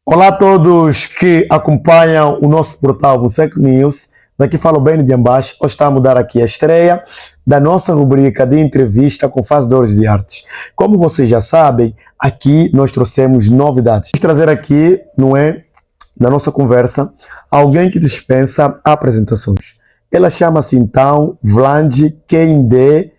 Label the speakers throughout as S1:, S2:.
S1: Olá a todos que acompanham o nosso portal Musec News. Daqui fala o Beni de Ambaixo. Hoje está a mudar aqui a estreia da nossa rubrica de entrevista com fazedores de artes. Como vocês já sabem, aqui nós trouxemos novidades. Vamos trazer aqui, não é, na nossa conversa, alguém que dispensa apresentações. Ela chama-se então Vlange Keinde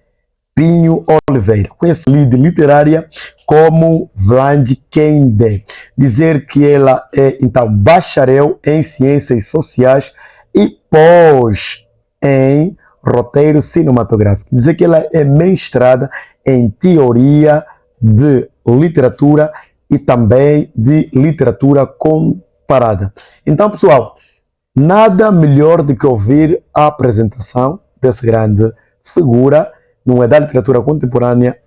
S1: Pinho Oliveira, conhecida literária como Vlange Keinde. Dizer que ela é, então, bacharel em Ciências Sociais e pós em Roteiro Cinematográfico. Dizer que ela é mestrada em Teoria de Literatura e também de Literatura Comparada. Então, pessoal, nada melhor do que ouvir a apresentação dessa grande figura, não é, da literatura contemporânea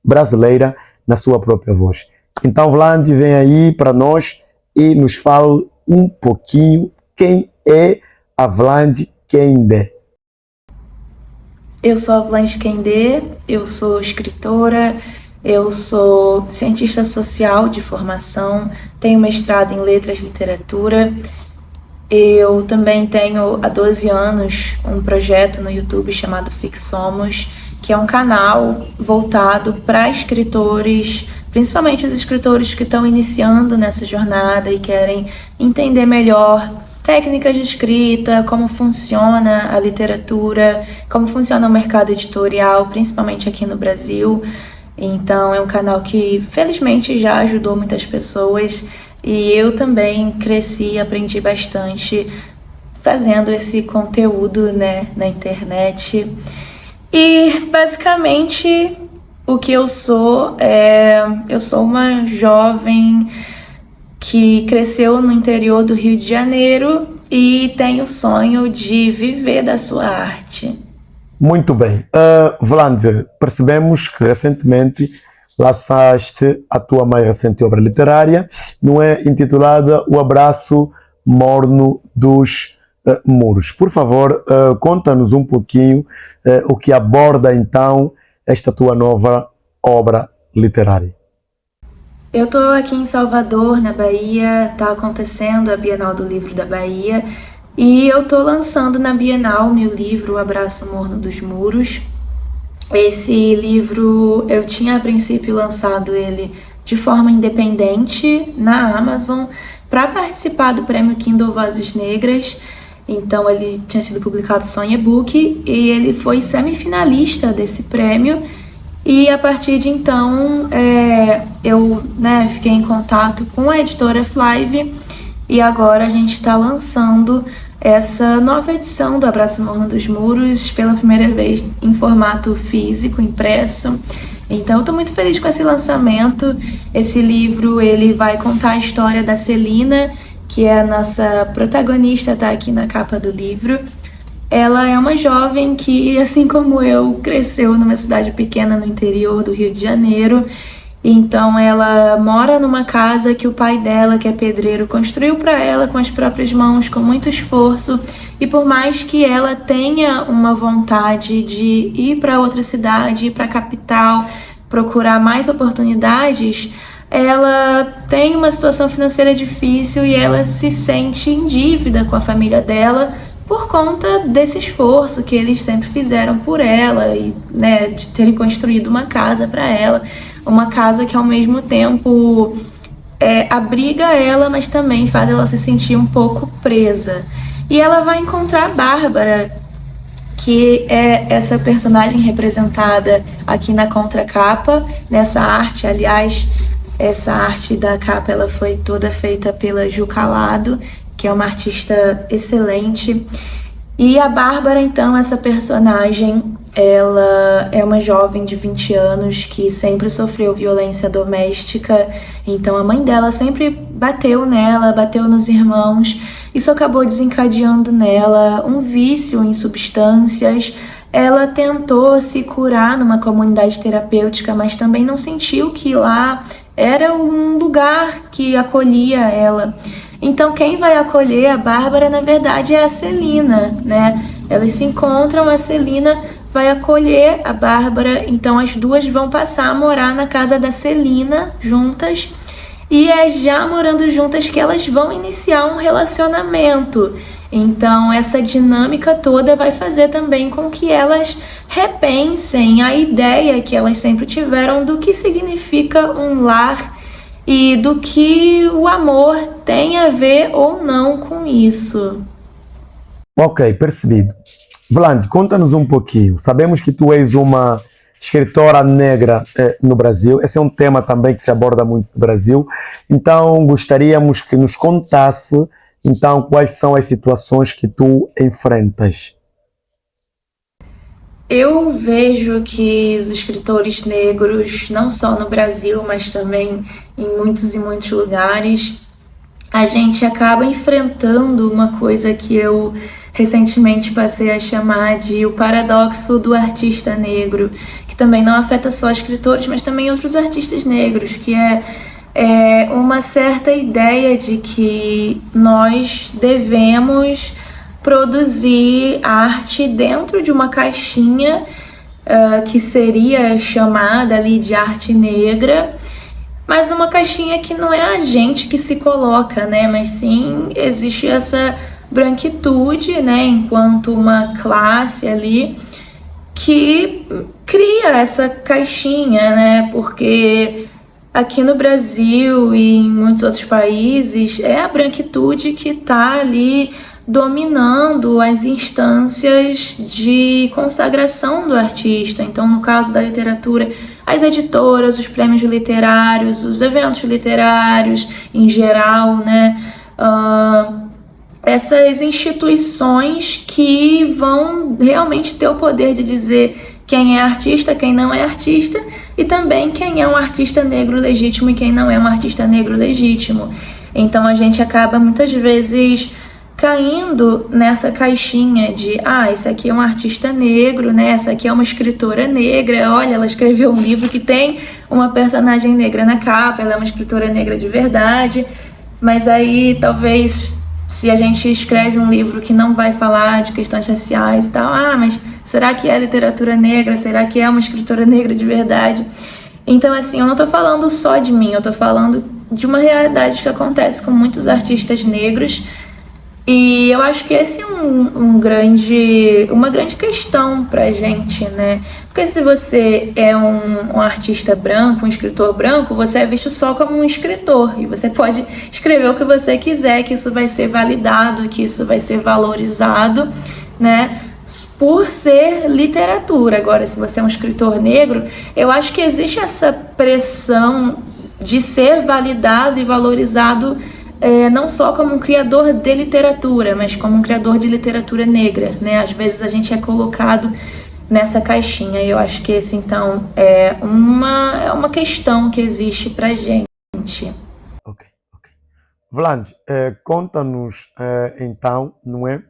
S1: brasileira, na sua própria voz. Então, Vlange, vem aí para nós e nos fale um pouquinho quem é a Vlange Keinde.
S2: Eu sou a Vlange Keinde, eu sou escritora, eu sou cientista social de formação, tenho mestrado em letras e literatura. Eu também tenho há 12 anos um projeto no YouTube chamado Fixomos, que é um canal voltado para escritores, principalmente os escritores que estão iniciando nessa jornada e querem entender melhor técnicas de escrita, como funciona a literatura, como funciona o mercado editorial, principalmente aqui no Brasil. Então é um canal que felizmente já ajudou muitas pessoas e eu também cresci e aprendi bastante fazendo esse conteúdo, né, na internet. E basicamente o que eu sou uma jovem que cresceu no interior do Rio de Janeiro e tem o sonho de viver da sua arte.
S1: Muito bem. Vlange, percebemos que recentemente lançaste a tua mais recente obra literária, não é, intitulada O Abraço Morno dos Muros. Por favor, conta-nos um pouquinho o que aborda então esta tua nova obra literária.
S2: Eu estou aqui em Salvador, na Bahia, está acontecendo a Bienal do Livro da Bahia e eu estou lançando na Bienal meu livro O Abraço Morno dos Muros. Esse livro eu tinha a princípio lançado ele de forma independente na Amazon para participar do prêmio Kindle Vozes Negras. Então ele tinha sido publicado só em e-book e ele foi semifinalista desse prêmio. E a partir de então eu fiquei em contato com a editora Flive e agora a gente está lançando essa nova edição do Abraço Morno dos Muros pela primeira vez em formato físico, impresso. Então eu estou muito feliz com esse lançamento. Esse livro ele vai contar a história da Celina, que é a nossa protagonista, tá aqui na capa do livro. Ela é uma jovem que, assim como eu, cresceu numa cidade pequena no interior do Rio de Janeiro. Então ela mora numa casa que o pai dela, que é pedreiro, construiu para ela com as próprias mãos, com muito esforço. E por mais que ela tenha uma vontade de ir para outra cidade, ir para a capital, procurar mais oportunidades, ela tem uma situação financeira difícil e ela se sente em dívida com a família dela por conta desse esforço que eles sempre fizeram por ela e, de terem construído uma casa para ela, uma casa que ao mesmo tempo abriga ela, mas também faz ela se sentir um pouco presa. E ela vai encontrar a Bárbara, que é essa personagem representada aqui na contracapa, nessa arte. Aliás, essa arte da capa ela foi toda feita pela Ju Calado, que é uma artista excelente. E a Bárbara, então, essa personagem, ela é uma jovem de 20 anos que sempre sofreu violência doméstica. Então a mãe dela sempre bateu nela, bateu nos irmãos. Isso acabou desencadeando nela um vício em substâncias. Ela tentou se curar numa comunidade terapêutica, mas também não sentiu que lá era um lugar que acolhia ela. Então quem vai acolher a Bárbara, na verdade, é a Celina, né? Elas se encontram, a Celina vai acolher a Bárbara, então as duas vão passar a morar na casa da Celina juntas. e é já morando juntas que elas vão iniciar um relacionamento. Então, essa dinâmica toda vai fazer também com que elas repensem a ideia que elas sempre tiveram do que significa um lar e do que o amor tem a ver ou não com isso.
S1: Ok, percebido. Vlad, conta-nos um pouquinho. Sabemos que tu és uma escritora negra no Brasil. Esse é um tema também que se aborda muito no Brasil. Então, gostaríamos que nos contasse, então, quais são as situações que tu enfrentas.
S2: Eu vejo que os escritores negros, não só no Brasil, mas também em muitos e muitos lugares, a gente acaba enfrentando uma coisa que eu recentemente passei a chamar de o paradoxo do artista negro, que também não afeta só escritores, mas também outros artistas negros, que é uma certa ideia de que nós devemos produzir arte dentro de uma caixinha que seria chamada ali de arte negra, mas uma caixinha que não é a gente que se coloca, né? Mas sim existe essa branquitude, né? Enquanto uma classe ali que cria essa caixinha, né? Porque aqui no Brasil e em muitos outros países é a branquitude que está ali dominando as instâncias de consagração do artista. Então, no caso da literatura, as editoras, os prêmios literários, os eventos literários em geral, né? Essas instituições que vão realmente ter o poder de dizer quem é artista, quem não é artista, e também quem é um artista negro legítimo e quem não é um artista negro legítimo. Então a gente acaba muitas vezes caindo nessa caixinha de esse aqui é um artista negro, né? Essa aqui é uma escritora negra, olha, ela escreveu um livro que tem uma personagem negra na capa, ela é uma escritora negra de verdade, mas aí talvez se a gente escreve um livro que não vai falar de questões raciais e tal, mas será que é literatura negra? Será que é uma escritora negra de verdade? Então, assim, eu não tô falando só de mim, eu tô falando de uma realidade que acontece com muitos artistas negros. E eu acho que esse é uma grande questão pra gente, né? Porque se você é um artista branco, um escritor branco, você é visto só como um escritor. E você pode escrever o que você quiser, que isso vai ser validado, que isso vai ser valorizado, né? Por ser literatura. Agora, se você é um escritor negro, eu acho que existe essa pressão de ser validado e valorizado não só como um criador de literatura, mas como um criador de literatura negra, né? Às vezes a gente é colocado nessa caixinha e eu acho que esse, então, é uma questão que existe pra gente.
S1: Ok. Vlad, conta-nos, então, não é?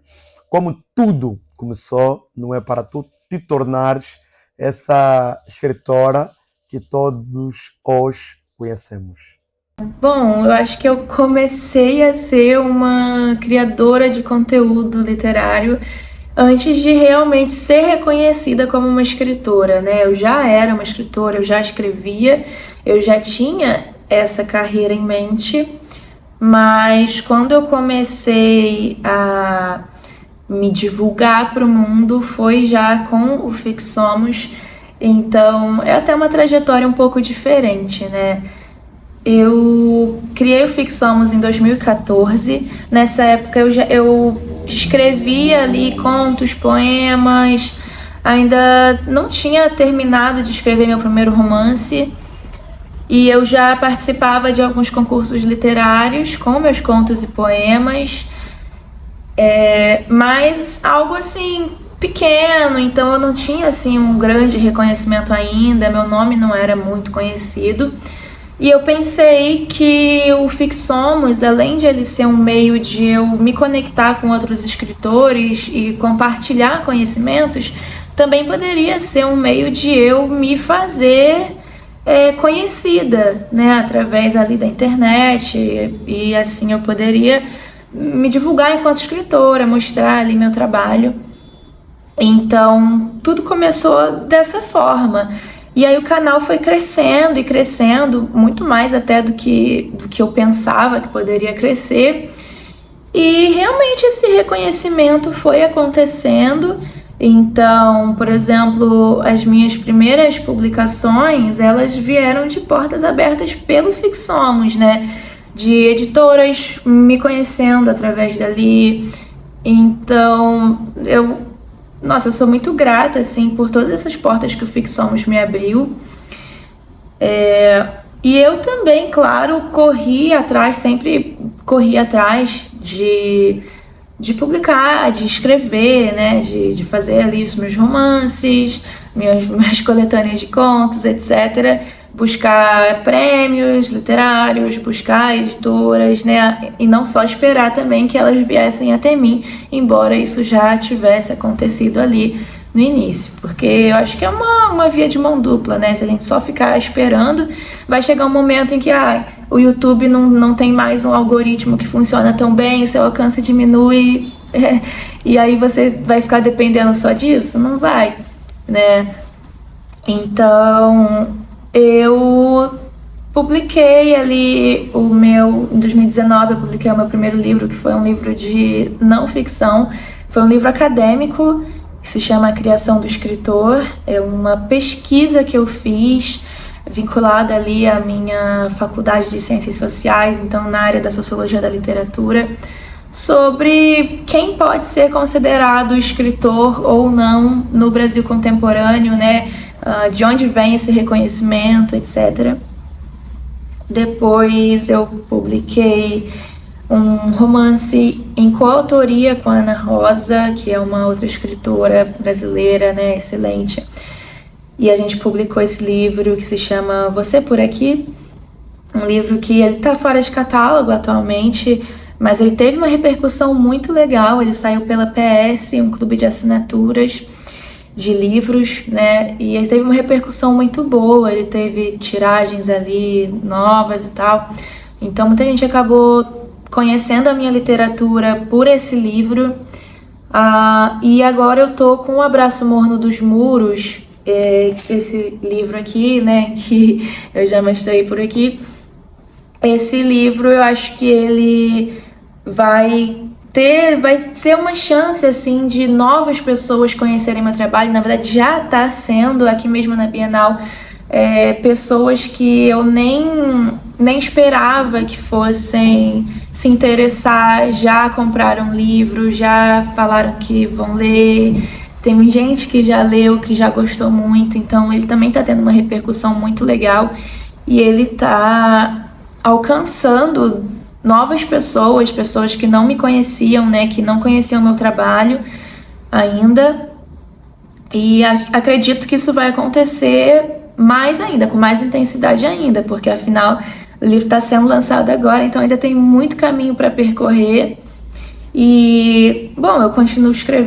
S1: Como tudo começou, não é? Para tu te tornares essa escritora que todos hoje conhecemos.
S2: Bom, eu acho que eu comecei a ser uma criadora de conteúdo literário antes de realmente ser reconhecida como uma escritora, né? Eu já era uma escritora, eu já escrevia, eu já tinha essa carreira em mente, mas quando eu comecei a me divulgar para o mundo foi já com o Fixomos, então é até uma trajetória um pouco diferente, né? Eu criei o Fixomos em 2014. Nessa época eu escrevia ali contos, poemas, ainda não tinha terminado de escrever meu primeiro romance e eu já participava de alguns concursos literários com meus contos e poemas, mas algo assim pequeno, então eu não tinha assim um grande reconhecimento ainda, meu nome não era muito conhecido. E eu pensei que o Fixomos, além de ele ser um meio de eu me conectar com outros escritores e compartilhar conhecimentos, também poderia ser um meio de eu me fazer conhecida, né, através ali da internet, e assim eu poderia me divulgar enquanto escritora, mostrar ali meu trabalho. Então, tudo começou dessa forma. E aí o canal foi crescendo e crescendo, muito mais até do que eu pensava que poderia crescer. E realmente esse reconhecimento foi acontecendo. Então, por exemplo, as minhas primeiras publicações, elas vieram de portas abertas pelo Fixomos, né? De editoras me conhecendo através dali. Então, eu sou muito grata, assim, por todas essas portas que o Fixomos me abriu. E eu também, claro, sempre corri atrás de publicar, de escrever, né, de fazer ali os meus romances, minhas coletâneas de contos, etc. Buscar prêmios literários, buscar editoras, né, e não só esperar também que elas viessem até mim, embora isso já tivesse acontecido ali no início, porque eu acho que é uma via de mão dupla, né? Se a gente só ficar esperando, vai chegar um momento em que o YouTube não tem mais um algoritmo que funciona tão bem, o seu alcance diminui, e aí você vai ficar dependendo só disso? Não vai, né? Então, eu publiquei ali em 2019 eu publiquei o meu primeiro livro, que foi um livro de não ficção, foi um livro acadêmico, que se chama A Criação do Escritor. É uma pesquisa que eu fiz vinculada ali à minha faculdade de Ciências Sociais, então na área da Sociologia da Literatura, sobre quem pode ser considerado escritor ou não no Brasil contemporâneo, né? De onde vem esse reconhecimento, etc. Depois eu publiquei um romance em coautoria com a Ana Rosa, que é uma outra escritora brasileira, né, excelente. E a gente publicou esse livro que se chama Você Por Aqui, um livro que ele está fora de catálogo atualmente, mas ele teve uma repercussão muito legal. Ele saiu pela PS, um clube de assinaturas de livros, né, e ele teve uma repercussão muito boa, ele teve tiragens ali novas e tal, então muita gente acabou conhecendo a minha literatura por esse livro. E agora eu tô com O Abraço Morno dos Muros, esse livro aqui, né, que eu já mostrei por aqui. Esse livro eu acho que ele vai ser uma chance, assim, de novas pessoas conhecerem meu trabalho. Na verdade já está sendo aqui mesmo na Bienal, pessoas que eu nem esperava que fossem se interessar, já compraram livro, já falaram que vão ler. Tem gente que já leu, que já gostou muito, então ele também está tendo uma repercussão muito legal e ele está alcançando novas pessoas que não me conheciam, né, que não conheciam o meu trabalho ainda, e acredito que isso vai acontecer mais ainda, com mais intensidade ainda, porque afinal o livro está sendo lançado agora, então ainda tem muito caminho para percorrer. E, bom, eu continuo escrevendo.